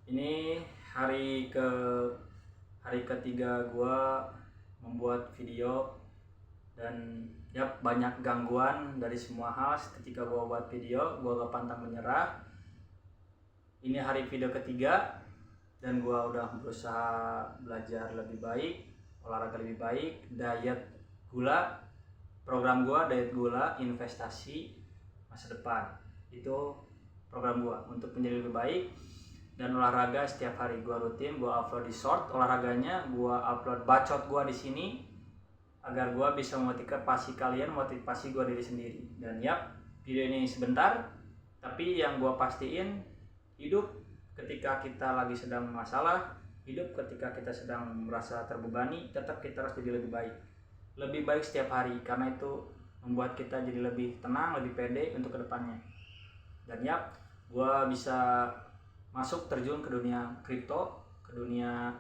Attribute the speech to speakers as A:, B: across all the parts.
A: Ini hari ketiga gua membuat video, dan ya banyak gangguan dari semua hal. Ketika gua buat video, gua gak pantang menyerah. Ini hari video ketiga dan gua udah berusaha belajar lebih baik, olahraga lebih baik, diet gula. Program gua diet gula, investasi masa depan. Itu program gua untuk menjadi lebih baik. Dan olahraga setiap hari gua rutin, gua upload di short olahraganya, gua upload bacot gua di sini agar gua bisa memotivasi kalian, motivasi gua diri sendiri. Dan video ini sebentar, tapi yang gua pastiin, hidup ketika kita lagi sedang masalah, hidup ketika kita sedang merasa terbebani, tetap kita harus jadi lebih baik setiap hari, karena itu membuat kita jadi lebih tenang, lebih pede untuk kedepannya. Dan gua bisa masuk terjun ke dunia kripto, ke dunia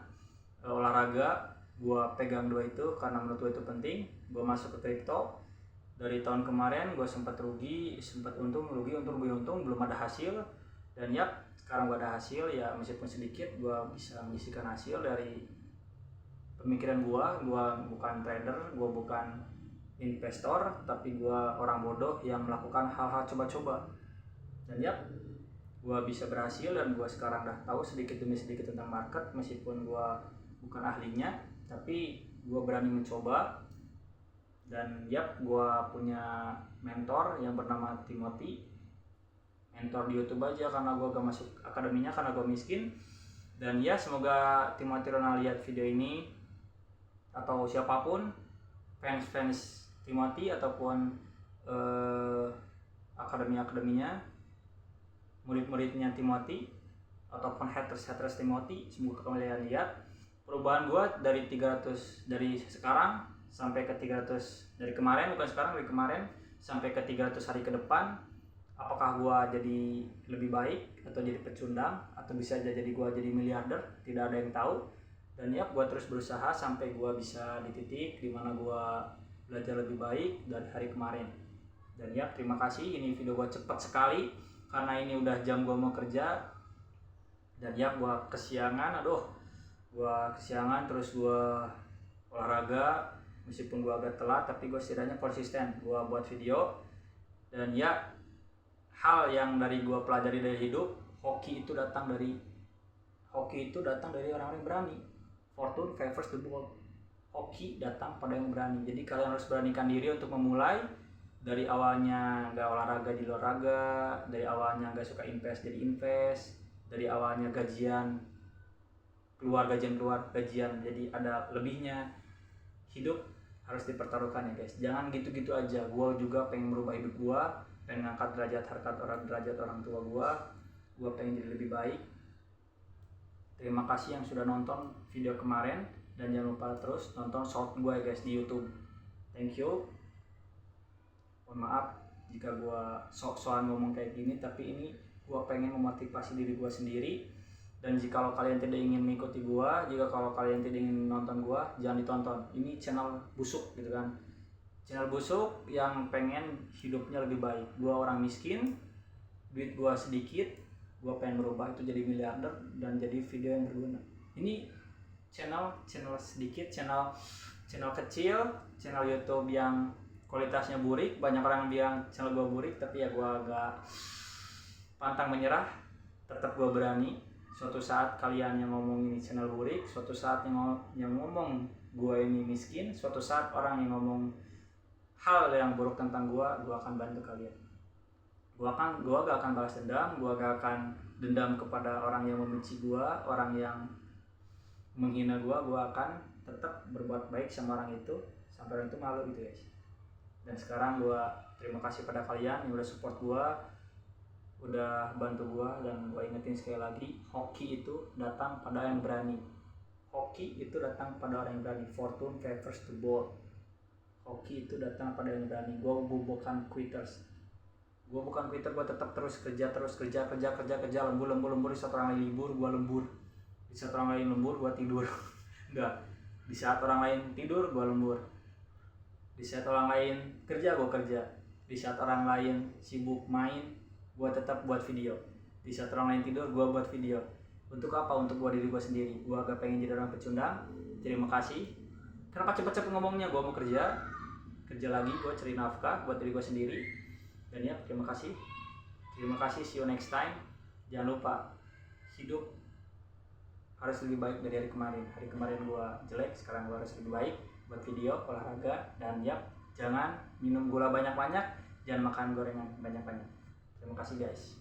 A: olahraga. Gua pegang dua itu karena menurut gue itu penting. Gua masuk ke kripto. Dari tahun kemarin gue sempat rugi, sempat untung, rugi, untung, belum ada hasil. Dan sekarang gua ada hasil, ya meskipun sedikit, gua bisa menyisihkan hasil dari pemikiran gua. Gua bukan trader, gua bukan investor, tapi gua orang bodoh yang melakukan hal-hal coba-coba. Dan gua bisa berhasil, dan gua sekarang udah tahu sedikit demi sedikit tentang market. Meskipun gua bukan ahlinya, tapi gua berani mencoba. Dan gua punya mentor yang bernama Timothy. Mentor di YouTube aja, karena gua gak masuk akademinya karena gua miskin. Dan semoga Timothy Ronald lihat video ini, atau siapapun fans Timothy ataupun akademinya, murid-muridnya Timothy ataupun haters Timothy, semoga kalian lihat perubahan gua dari sekarang sampai ke 300, dari kemarin, bukan sekarang, dari kemarin sampai ke 300 hari ke depan. Apakah gua jadi lebih baik atau jadi pecundang, atau bisa jadi gua jadi miliarder, tidak ada yang tahu. Dan gua terus berusaha sampai gua bisa di titik dimana gua belajar lebih baik dari hari kemarin. Dan terima kasih, ini video gua cepat sekali karena ini udah jam gua mau kerja. Dan gua kesiangan, terus gua olahraga. Meskipun gua agak telat, tapi gua setidaknya konsisten gua buat video. Dan hal yang dari gua pelajari dari hidup, hoki itu datang dari orang-orang yang berani. Fortune favors the bold. Hoki datang pada yang berani. Jadi kalian harus beranikan diri untuk memulai. Dari awalnya gak olahraga jadi olahraga, dari awalnya gak suka invest jadi invest, dari awalnya gajian keluar jadi ada lebihnya. Hidup harus dipertaruhkan ya guys, jangan gitu-gitu aja. Gua juga pengen merubah hidup gua, pengen ngangkat derajat orang tua gua pengen jadi lebih baik. Terima kasih yang sudah nonton video kemarin, dan jangan lupa terus nonton short gua ya guys di YouTube. Thank you. Mohon maaf jika gua sok-sokan ngomong kayak gini, tapi ini gua pengen memotivasi diri gua sendiri. Dan jika kalian tidak ingin mengikuti gua, kalau kalian tidak ingin nonton gua, jangan ditonton. Ini channel busuk gitu kan, channel busuk yang pengen hidupnya lebih baik. Gua orang miskin, duit gua sedikit, gua pengen merubah itu jadi miliarder dan jadi video yang berguna. Ini channel sedikit, channel kecil, channel YouTube yang kualitasnya burik. Banyak orang bilang channel gua burik, tapi gua agak pantang menyerah, tetap gua berani. Suatu saat kalian yang ngomong ini channel burik, suatu saat yang ngomong gua ini miskin, suatu saat orang yang ngomong hal yang buruk tentang gua akan bantu kalian. Gua gak akan balas dendam, gua gak akan dendam kepada orang yang membenci gua, orang yang menghina gua akan tetap berbuat baik sama orang itu sampai orang itu malu gitu guys. Dan sekarang gua terima kasih pada kalian yang udah support gua, udah bantu gua. Dan gua ingetin sekali lagi, hoki itu datang pada yang berani. Hoki itu datang pada orang yang berani. Fortune favors the bold. Hoki itu datang pada yang berani. Gua bukan quitters. Gua tetap terus kerja, lembur. Di saat orang lain libur, gua lembur. Di saat orang lain lembur, gua tidur. Enggak. Di saat orang lain tidur, gua lembur. Di saat orang lain kerja, gua kerja. Di saat orang lain sibuk main, gua tetap buat video. Di saat orang lain tidur, gua buat video. Untuk apa? Untuk gua diri gua sendiri. Gua agak pengen jadi orang pecundang. Terima kasih. Kenapa cepet-cepet ngomongnya? Gua mau kerja lagi, gua cari nafkah buat diri gua sendiri. Dan ya, terima kasih. See you next time. Jangan lupa, hidup harus lebih baik dari hari kemarin. Hari kemarin gua jelek, sekarang gua harus lebih baik buat video, olahraga, dan ya, jangan minum gula banyak-banyak, jangan makan gorengan banyak-banyak. Terima kasih guys.